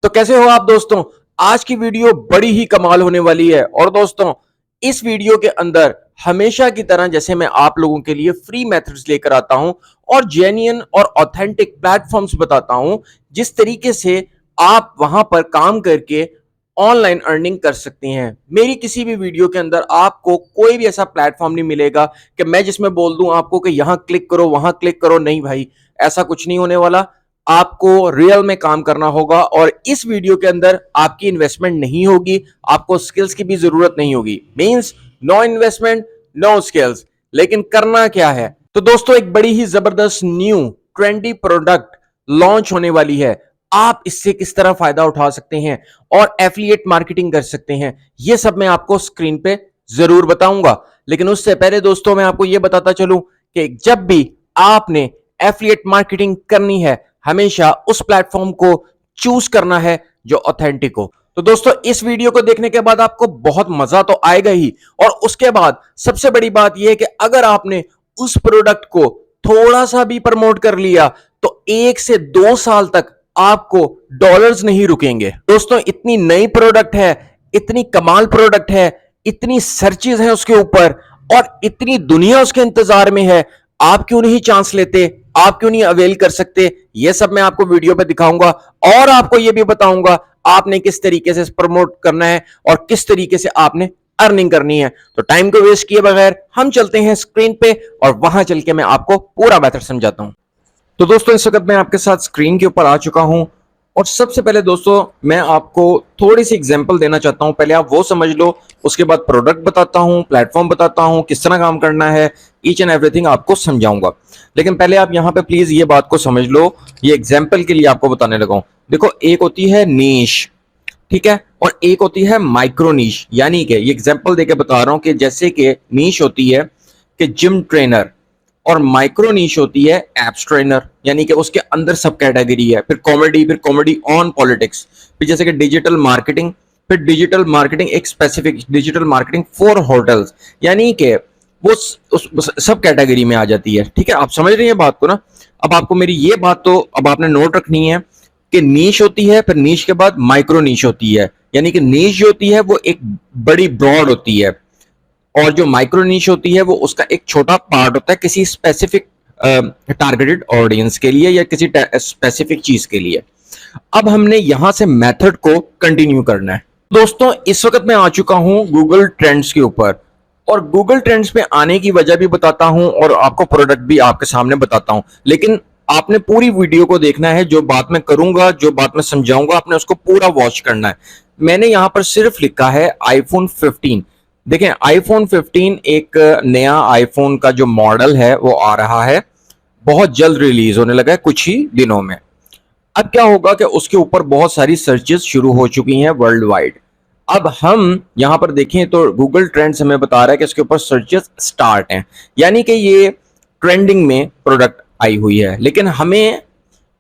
तो कैसे हो आप दोस्तों। आज की वीडियो बड़ी ही कमाल होने वाली है। और दोस्तों, इस वीडियो के अंदर हमेशा की तरह जैसे मैं आप लोगों के लिए फ्री मेथड्स लेकर आता हूं और जेन्युइन और ऑथेंटिक प्लेटफॉर्म्स बताता हूं जिस तरीके से आप वहां पर काम करके ऑनलाइन अर्निंग कर सकते हैं। मेरी किसी भी वीडियो के अंदर आपको कोई भी ऐसा प्लेटफॉर्म नहीं मिलेगा कि मैं जिसमें बोल दूं आपको कि यहां क्लिक करो वहां क्लिक करो। नहीं भाई, ऐसा कुछ नहीं होने वाला। आपको रियल में काम करना होगा और इस वीडियो के अंदर आपकी इन्वेस्टमेंट नहीं होगी, आपको स्किल्स की भी जरूरत नहीं होगी। Means no investment no skills. लेकिन करना क्या है? तो दोस्तों, एक बड़ी ही जबरदस्त न्यू ट्रेंडी प्रोडक्ट लॉन्च होने वाली है। आप इससे किस तरह फायदा उठा सकते हैं और एफिलिएट मार्केटिंग कर सकते हैं, यह सब मैं आपको स्क्रीन पे जरूर बताऊंगा। लेकिन उससे पहले दोस्तों, मैं आपको यह बताता चलूं कि जब भी आपने एफिलिएट मार्केटिंग करनी है, हमेशा उस प्लेटफॉर्म को चूज करना है जो ऑथेंटिक हो। तो दोस्तों, इस वीडियो को देखने के बाद आपको बहुत मजा तो आएगा ही, और उसके बाद सबसे बड़ी बात यह है कि अगर आपने उस प्रोडक्ट को थोड़ा सा भी प्रमोट कर लिया तो 1 से 2 साल तक आपको डॉलर्स नहीं रुकेंगे। दोस्तों, इतनी नई प्रोडक्ट है, इतनी कमाल प्रोडक्ट है, इतनी सर्चेज है उसके ऊपर और इतनी दुनिया उसके इंतजार में है। आप क्यों नहीं चांस लेते? आप क्यों नहीं अवेल कर सकते? ये सब मैं आपको वीडियो पे दिखाऊंगा और आपको ये भी बताऊंगा आपने किस तरीके से प्रमोट करना है और किस तरीके से आपने अर्निंग करनी है। तो टाइम को वेस्ट किए बगैर हम चलते हैं स्क्रीन पे और वहां चल के मैं आपको पूरा मेथड समझाता हूं। तो दोस्तों, इस वक्त मैं आपके साथ स्क्रीन के ऊपर आ चुका हूं और सबसे पहले दोस्तों मैं आपको थोड़ी सी एग्जांपल देना चाहता हूं। पहले आप वो समझ लो, उसके बाद प्रोडक्ट बताता हूं, प्लेटफॉर्म बताता हूं, किस तरह काम करना है, ईच एंड एवरीथिंग आपको समझाऊंगा। लेकिन पहले आप यहां पे प्लीज ये बात को समझ लो, ये एग्जाम्पल के लिए आपको बताने लगा हूं। देखो, एक होती है नीश, ठीक है, और एक होती है माइक्रो नीश। यानी कि ये एग्जाम्पल देके बता रहा हूं कि जैसे कि नीश होती है कि जिम ट्रेनर, और माइक्रो नीश होती है एप्स ट्रेनर, यानी कि उसके अंदर सब कैटेगरी है। फिर कॉमेडी ऑन पॉलिटिक्स, फिर जैसे कि डिजिटल मार्केटिंग, फिर डिजिटल मार्केटिंग एक specific digital marketing for hotels, यानी कि वो सब कैटेगरी में आ जाती है। ठीक है, आप समझ रहे हैं बात को ना। अब आपको मेरी ये बात तो अब आपने नोट रखनी है कि नीश होती है, फिर नीश के बाद माइक्रो नीश होती है। यानी कि नीश जो होती है वो एक बड़ी ब्रॉड होती है और जो माइक्रो नीश होती है वो उसका एक छोटा पार्ट होता है किसी स्पेसिफिक टारगेटेड ऑडियंस के लिए या किसी स्पेसिफिक चीज के लिए। अब हमने यहां से मेथड को कंटिन्यू करना है। दोस्तों, इस वक्त मैं आ चुका हूं गूगल ट्रेंड्स के ऊपर और गूगल ट्रेंड्स पे आने की वजह भी बताता हूं और आपको प्रोडक्ट भी आपके सामने बताता हूं। लेकिन आपने पूरी वीडियो को देखना है। जो बात मैं करूंगा, जो बात मैं समझाऊंगा, आपने उसको पूरा वॉच करना है। मैंने यहां पर सिर्फ लिखा है आईफोन 15। देखें, आईफोन 15 एक नया आईफोन का जो मॉडल है वो आ रहा है, बहुत जल्द रिलीज होने लगा है, कुछ ही दिनों में। अब क्या होगा कि उसके ऊपर बहुत सारी सर्चेस शुरू हो चुकी हैं वर्ल्ड वाइड। अब हम यहां पर देखें तो गूगल ट्रेंड्स हमें बता रहा है कि इसके ऊपर सर्चेस स्टार्ट हैं, यानी कि ये ट्रेंडिंग में प्रोडक्ट आई हुई है। लेकिन हमें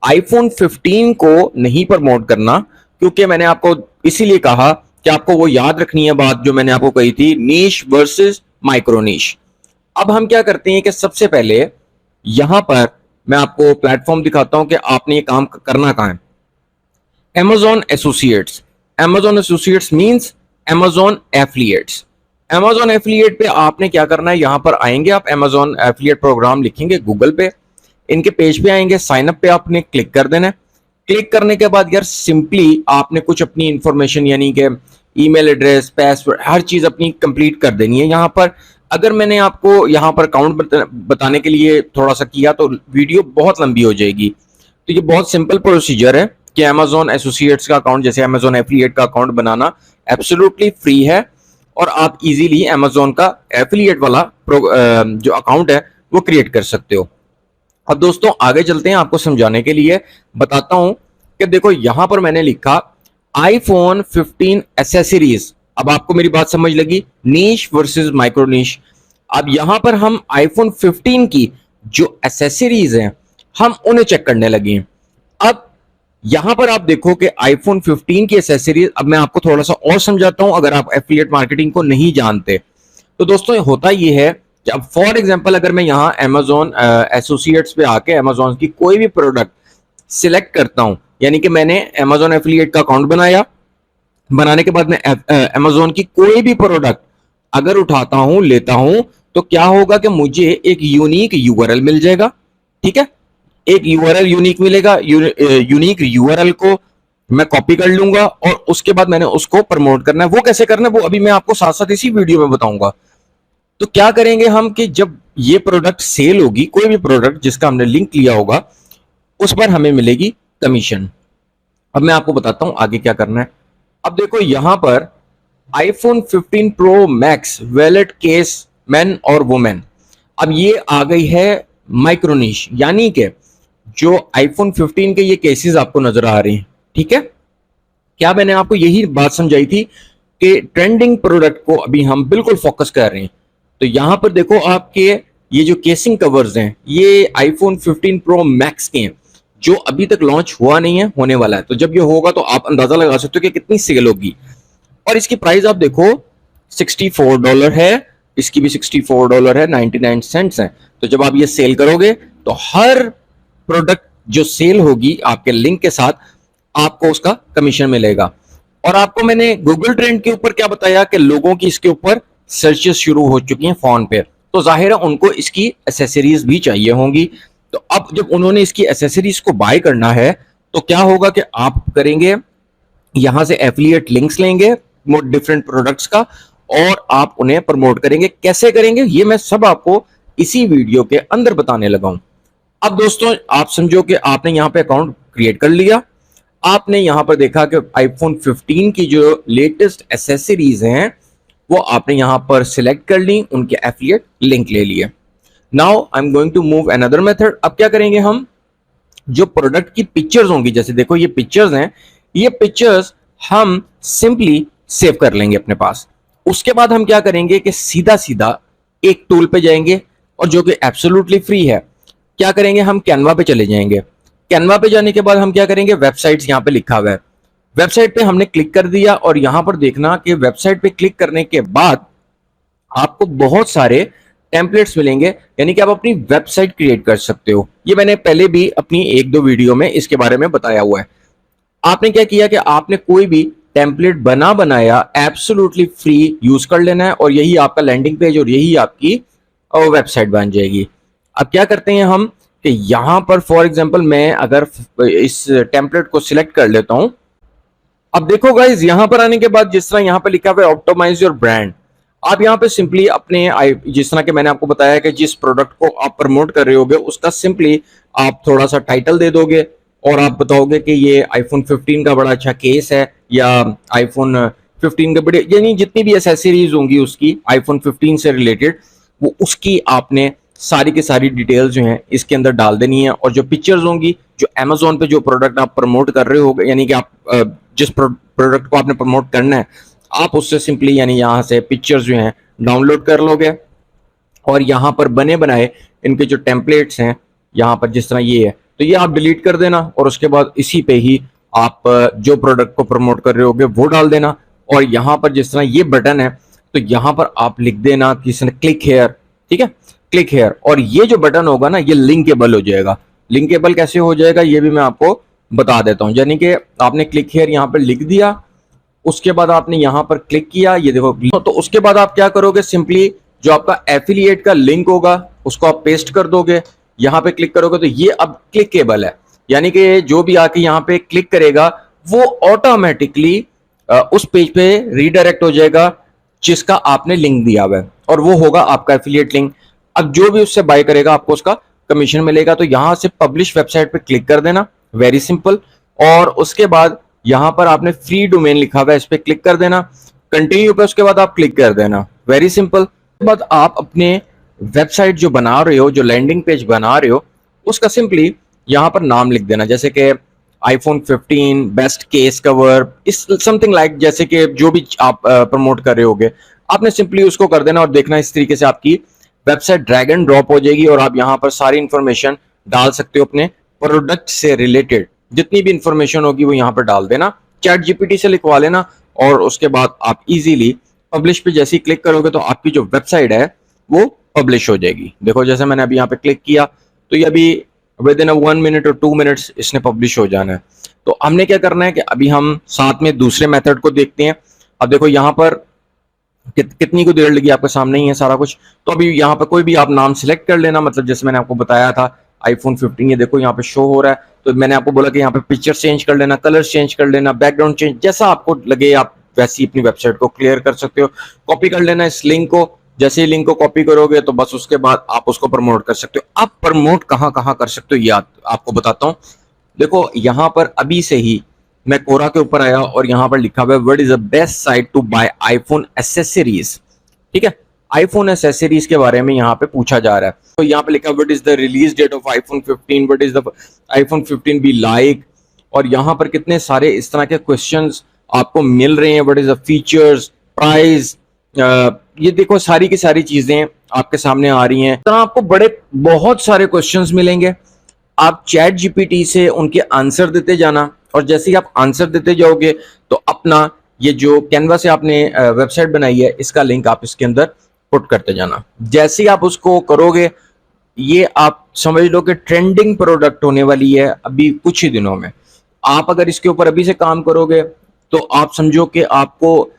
आईफोन 15 को नहीं प्रमोट करना, क्योंकि मैंने आपको इसीलिए कहा कि आपको वो याद रखनी है बात जो मैंने आपको कही थी, नीश वर्सेस माइक्रो नीश। अब हम क्या करते हैं कि सबसे पहले यहां पर मैं आपको प्लेटफॉर्म दिखाता हूं कि आपने ये काम करना कहां है। Amazon associates. Amazon associates means Amazon affiliates. Amazon affiliate पे आपने क्या करना है, यहां पर आएंगे आप, Amazon एफिलिएट प्रोग्राम लिखेंगे गूगल पे, इनके पेज पे आएंगे, साइन अप पे आपने क्लिक कर देना है। क्लिक करने के बाद यार सिंपली आपने कुछ अपनी इंफॉर्मेशन यानी कि ईमेल एड्रेस, पासवर्ड, हर चीज अपनी कंप्लीट कर देनी है। यहाँ पर अगर मैंने आपको यहाँ पर अकाउंट बताने के लिए थोड़ा सा किया तो वीडियो बहुत लंबी हो जाएगी। तो ये बहुत सिंपल प्रोसीजर है कि Amazon एसोसिएट्स का अकाउंट, जैसे Amazon एफिलिएट का अकाउंट बनाना एब्सोल्युटली फ्री है और आप इजीली Amazon का एफिलिएट वाला जो अकाउंट है वो क्रिएट कर सकते हो। अब दोस्तों आगे चलते हैं, आपको समझाने के लिए बताता हूं कि देखो यहां पर मैंने लिखा आईफोन 15 एसेसरीज। अब आपको मेरी बात समझ लगी, नीश वर्सेस माइक्रो नीश। अब यहां पर हम आईफोन 15 की जो एसेसरीज हैं हम उन्हें चेक करने लगे हैं। अब यहां पर आप देखो कि आईफोन 15 की एसेसरीज, अब मैं आपको थोड़ा सा और समझाता हूं अगर आप एफिलिएट मार्केटिंग को नहीं जानते। तो दोस्तों होता यह है कि अब फॉर एग्जांपल अगर मैं यहां Amazon एसोसिएट्स पे आके Amazon की कोई भी प्रोडक्ट सिलेक्ट करता हूं यानी कि मैंने Amazon एफिलिएट का अकाउंट बनाया, बनाने के बाद मैं Amazon की कोई भी प्रोडक्ट अगर उठाता हूं, लेता हूं, तो क्या होगा कि मुझे एक यूनिक यूआरएल मिल जाएगा। ठीक है, एक यूआरएल यूनिक मिलेगा, यूनिक यूआरएल को मैं कॉपी कर लूंगा और उसके बाद मैंने उसको प्रमोट करना है। वो कैसे करना है वो अभी मैं आपको साथ साथ इसी वीडियो में बताऊंगा। तो क्या करेंगे हम कि जब ये प्रोडक्ट सेल होगी, कोई भी प्रोडक्ट जिसका हमने लिंक लिया होगा, उस पर हमें मिलेगी कमीशन। अब मैं आपको बताता हूं आगे क्या करना है। अब देखो यहां पर iPhone 15 pro max wallet case man और वुमेन, अब ये आ गई है माइक्रोनिश, यानी कि जो आईफोन 15 के ये केसेस आपको नजर आ रहे हैं। ठीक है, क्या मैंने आपको यही बात समझाई थी कि ट्रेंडिंग प्रोडक्ट को अभी हम बिल्कुल फोकस कर रहे हैं। तो यहां पर देखो आपके ये जो केसिंग कवर्स हैं ये आईफोन 15 प्रो मैक्स के हैं, जो अभी तक लॉन्च हुआ नहीं है, होने वाला है। तो जब ये होगा तो आप अंदाजा लगा सकते हो कि कितनी सेल होगी। और इसकी प्राइस आप देखो $64 है, इसकी भी $64 है, 99 सेंट्स है। तो जब आप ये सेल करोगे तो हर प्रोडक्ट जो सेल होगी आपके लिंक के साथ आपको उसका कमीशन मिलेगा। और आपको मैंने गूगल ट्रेंड के ऊपर क्या बताया कि लोगों की इसके ऊपर सर्चेस शुरू हो चुकी हैं फोन पे, तो जाहिर है उनको इसकी एसेसरीज भी चाहिए होंगी। तो अब जब उन्होंने इसकी एसेसरीज को बाय करना है तो क्या होगा कि आप करेंगे यहां से एफिलिएट लिंक्स लेंगे डिफरेंट प्रोडक्ट्स का और आप उन्हें प्रमोट करेंगे। कैसे करेंगे ये मैं सब आपको इसी वीडियो के अंदर बताने लगा हूं। अब दोस्तों आप समझो कि आपने यहां पे अकाउंट क्रिएट कर लिया, आपने यहां पर देखा कि आईफोन 15 की जो लेटेस्ट एसेसरीज हैं वो आपने यहां पर सिलेक्ट कर ली, उनके एफिलिएट लिंक ले लिए। Now I am going to move another method. अब क्या करेंगे हम, जो प्रोडक्ट की पिक्चर्स होंगी, जैसे देखो ये पिक्चर्स हैं, ये पिक्चर्स हम सिंपली सेव कर लेंगे अपने पास। उसके बाद हम क्या करेंगे कि सीधा सीधा एक टूल पे जाएंगे और जो कि एब्सोल्युटली फ्री है। क्या करेंगे हम, कैनवा पे चले जाएंगे। कैनवा पे जाने के बाद हम क्या करेंगे, वेबसाइट्स यहां पे लिखा हुआ है, वेबसाइट पे हमने क्लिक कर दिया और यहां पर देखना कि वेबसाइट पे क्लिक करने के बाद आपको बहुत सारे टेम्पलेट्स मिलेंगे, यानी कि आप अपनी वेबसाइट क्रिएट कर सकते हो। ये मैंने पहले भी अपनी एक दो वीडियो में इसके बारे में बताया हुआ है। आपने क्या किया कि आपने कोई भी टेम्पलेट बनाया एब्सोल्युटली फ्री यूज कर लेना है और यही आपका लैंडिंग पेज और यही आपकी वेबसाइट बन जाएगी। अब क्या करते हैं हम कि यहां पर फॉर एग्जांपल मैं अगर इस टेम्पलेट को सिलेक्ट कर लेता हूं। अब देखो गाइस यहां पर आने के बाद जिस तरह यहां पर लिखा हुआ है ऑप्टिमाइज योर ब्रांड, आप यहां पे सिंपली अपने जिस तरह के मैंने आपको बताया कि जिस प्रोडक्ट को आप प्रमोट कर रहे होगे उसका सिंपली आप थोड़ा सा टाइटल दे दोगे और आप बताओगे कि ये आईफोन 15 का बड़ा अच्छा केस है या आईफोन 15 के बड़े, यानी जितनी भी एसेसरीज होंगी उसकी आईफोन 15 से रिलेटेड, वो उसकी आपने सारी की सारी डिटेल्स जो हैं इसके अंदर डाल देनी है। और जो पिक्चर्स होंगी, जो अमेजोन पे जो प्रोडक्ट आप प्रमोट कर रहे हो, यानी कि आप जिस प्रोडक्ट को आपने प्रमोट करना है आप उससे सिंपली यानी यहाँ से पिक्चर्स जो हैं डाउनलोड कर लोगे और यहाँ पर बने बनाए इनके जो टेम्पलेट्स हैं यहाँ पर जिस तरह ये है तो ये आप डिलीट कर देना और उसके बाद इसी पे ही आप जो प्रोडक्ट को प्रमोट कर रहे होगे वो डाल देना। और यहाँ पर जिस तरह ये बटन है तो यहाँ पर आप लिख देना किसी ने क्लिक हेयर, ठीक है, क्लिक हेयर, और ये जो बटन होगा ना ये लिंकेबल हो जाएगा। लिंकेबल कैसे हो जाएगा ये भी मैं आपको बता देता हूँ। यानी कि आपने क्लिक हेयर यहाँ पर लिख दिया, उसके बाद आपने यहां पर क्लिक किया, ये देखो, तो उसके बाद आप क्या करोगे, सिंपली जो आपका एफिलिएट का लिंक होगा उसको आप पेस्ट कर दोगे, यहां पे क्लिक करोगे तो ये अब क्लिकेबल है, यानी कि जो भी आके यहां पे क्लिक करेगा वो ऑटोमेटिकली उस पेज पे रीडायरेक्ट हो जाएगा जिसका आपने लिंक दिया हुआ है और वो होगा आपका एफिलिएट लिंक। अब जो भी उससे बाय करेगा आपको उसका कमीशन मिलेगा। तो यहां से पब्लिश वेबसाइट पे क्लिक कर देना, वेरी सिंपल, और उसके बाद यहां पर आपने फ्री डोमेन लिखा हुआ है इस पे क्लिक कर देना, कंटिन्यू पे उसके बाद आप क्लिक कर देना, वेरी सिंपल। उसके बाद आप अपने वेबसाइट जो बना रहे हो, जो लैंडिंग पेज बना रहे हो, उसका सिंपली यहां पर नाम लिख देना, जैसे कि आईफोन 15 बेस्ट केस कवर, इस समथिंग लाइक, जैसे कि जो भी आप प्रमोट कर रहे होगे आपने सिंपली उसको कर देना और देखना इस तरीके से आपकी वेबसाइट ड्रैग एंड ड्रॉप हो जाएगी और आप यहां पर सारी इंफॉर्मेशन डाल सकते हो अपने प्रोडक्ट से रिलेटेड, जितनी भी इंफॉर्मेशन होगी वो यहाँ पर डाल देना, चैट जीपीटी से लिखवा लेना और उसके बाद आप इजीली पब्लिश पे जैसे ही क्लिक करोगे तो आपकी जो वेबसाइट है वो पब्लिश हो जाएगी। देखो जैसे मैंने अभी यहाँ पे क्लिक किया तो ये अभी विद इन 1 मिनट और 2 मिनट्स इसने पब्लिश हो जाना है। तो हमने क्या करना है कि अभी हम साथ में दूसरे मेथड को देखते हैं। अब देखो यहाँ पर कितनी को देर लगी, आपके सामने ही है सारा कुछ। तो अभी यहाँ पर कोई भी आप नाम सिलेक्ट कर लेना, मतलब जैसे मैंने आपको बताया था आईफोन 15, ये देखो यहाँ पे शो हो रहा है। तो मैंने आपको बोला कि यहाँ पे पिक्चर चेंज कर लेना, कलर चेंज कर लेना, बैकग्राउंड चेंज, जैसा आपको लगे आप वैसी अपनी वेबसाइट को क्लियर कर सकते हो। कॉपी कर लेना इस लिंक को, जैसे ही लिंक को कॉपी करोगे तो बस उसके बाद आप उसको प्रमोट कर सकते हो। आप प्रमोट कहाँ कहाँ कर सकते हो ये आपको बताता हूँ। देखो यहाँ पर अभी से ही मैं कोरा के ऊपर आया और यहाँ पर लिखा हुआ है what is the best site to buy iPhone accessories. ठीक है, आईफोन एसेसरीज के बारे में यहाँ पे पूछा जा रहा है। तो यहाँ पे लिखा what is the release date of iPhone 15, what is the iPhone 15 be like, और यहाँ पर कितने सारे इस तरह के क्वेश्चंस आपको मिल रहे हैं। What is the features, price, ये देखो सारी की सारी चीजें आपके सामने आ रही हैं। तो आपको बहुत सारे क्वेश्चंस मिलेंगे। आप चैट जीपीटी से उनके आंसर देते जाना, और जैसे ही आप आंसर देते जाओगे तो अपना ये जो कैनवा से आपने वेबसाइट बनाई है इसका लिंक आप इसके अंदर पुट करते जाना। जैसे ही आप उसको करोगे, ये आप समझ लो कि ट्रेंडिंग प्रोडक्ट होने वाली है अभी कुछ ही दिनों में। आप अगर इसके ऊपर अभी से काम करोगे तो आप समझो कि आपको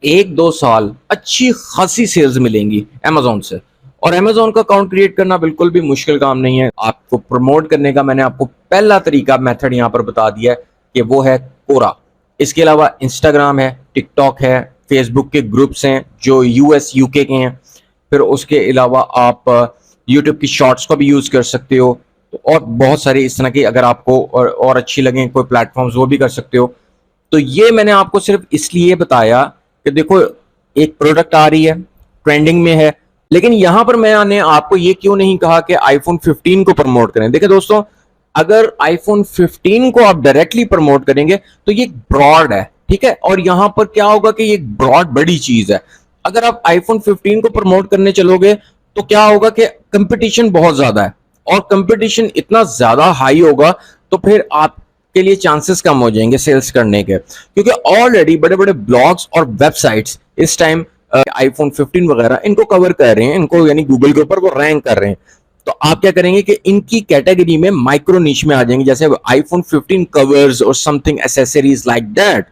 1-2 साल अच्छी खासी सेल्स मिलेंगी अमेजोन से। और अमेजोन का अकाउंट क्रिएट करना बिल्कुल भी मुश्किल काम नहीं है। आपको प्रमोट करने का मैंने आपको पहला तरीका मेथड यहाँ पर बता दिया है कि वो है कोरा। इसके अलावा इंस्टाग्राम है, टिकटॉक है, फेसबुक के ग्रुप्स हैं जो यूएस यूके के हैं। फिर उसके अलावा आप यूट्यूब की शॉर्ट्स को भी यूज कर सकते हो। तो और बहुत सारी इस तरह की अगर आपको और अच्छी लगे कोई प्लेटफॉर्म्स वो भी कर सकते हो। तो ये मैंने आपको सिर्फ इसलिए बताया कि देखो एक प्रोडक्ट आ रही है, ट्रेंडिंग में है, लेकिन यहां पर मैंने आपको ये क्यों नहीं कहा कि आईफोन 15 को प्रमोट करें। देखिए दोस्तों, अगर आईफोन 15 को आप डायरेक्टली प्रमोट करेंगे तो ये ब्रॉड है, ठीक है, और यहां पर क्या होगा कि ये ब्रॉड बड़ी चीज है। अगर आप आईफोन 15 को प्रमोट करने चलोगे तो क्या होगा कि कंपटीशन बहुत ज्यादा है, और कंपटीशन इतना ज्यादा हाई होगा तो फिर आपके लिए चांसेस कम हो जाएंगे सेल्स करने के, क्योंकि ऑलरेडी बड़े बड़े ब्लॉग्स और वेबसाइट्स इस टाइम आईफोन 15 वगैरह इनको कवर कर रहे हैं, इनको यानी गूगल के ऊपर वो रैंक कर रहे हैं। तो आप क्या करेंगे कि इनकी कैटेगरी में माइक्रो नीश में आ जाएंगे, जैसे आईफोन 15 कवर्स और समथिंग एसेसरीज लाइक दैट।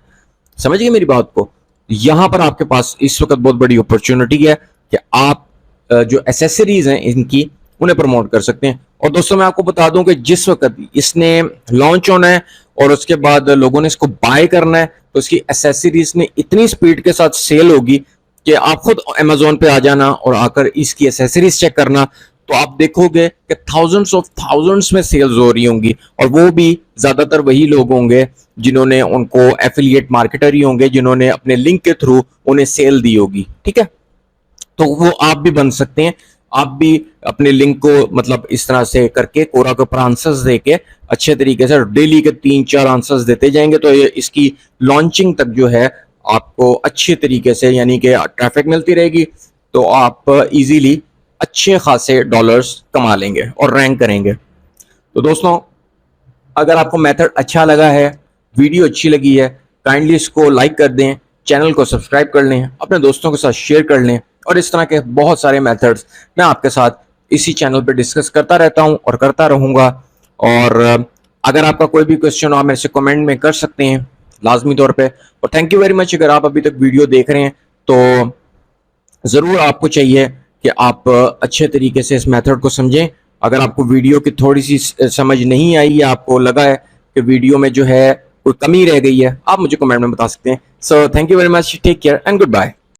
समझ गए मेरी बात को? यहां पर आपके पास इस वक्त बहुत बड़ी अपॉर्चुनिटी है कि आप जो एसेसरीज हैं इनकी उन्हें प्रमोट कर सकते हैं। और दोस्तों मैं आपको बता दूं कि जिस वक्त इसने लॉन्च होना है और उसके बाद लोगों ने इसको बाय करना है तो इसकी एसेसरीज ने इतनी स्पीड के साथ सेल होगी कि आप खुद अमेजोन पे आ जाना और आकर इसकी एसेसरीज चेक करना, तो आप देखोगे कि थाउजेंड्स में सेल्स हो रही होंगी। और वो भी ज्यादातर वही लोग होंगे जिन्होंने उनको एफिलिएट मार्केटर ही होंगे जिन्होंने अपने लिंक के थ्रू उन्हें सेल दी होगी। ठीक है, तो वो आप भी बन सकते हैं। आप भी अपने लिंक को मतलब इस तरह से करके कोरा के ऊपर आंसर्स देके अच्छे तरीके से डेली के 3-4 आंसर्स देते जाएंगे तो ये इसकी लॉन्चिंग तक जो है आपको अच्छे तरीके से यानी कि ट्रैफिक मिलती रहेगी, तो आप इजीली अच्छे खासे डॉलर्स कमा लेंगे और रैंक करेंगे। तो दोस्तों अगर आपको मेथड अच्छा लगा है, वीडियो अच्छी लगी है, काइंडली इसको लाइक कर दें, चैनल को सब्सक्राइब कर लें, अपने दोस्तों के साथ शेयर कर लें। और इस तरह के बहुत सारे मेथड्स मैं आपके साथ इसी चैनल पे डिस्कस करता रहता हूं और करता रहूंगा। और अगर आपका कोई भी क्वेश्चन हो आप मेरे से कमेंट में कर सकते हैं लाजमी तौर पे। और थैंक यू वेरी मच। अगर आप अभी तक वीडियो देख रहे हैं तो ज़रूर आपको चाहिए कि आप अच्छे तरीके से इस मेथड को समझें। अगर आपको वीडियो की थोड़ी सी समझ नहीं आई या आपको लगा है कि वीडियो में जो है कोई कमी रह गई है, आप मुझे कमेंट में बता सकते हैं। So thank you very much, take care and good bye.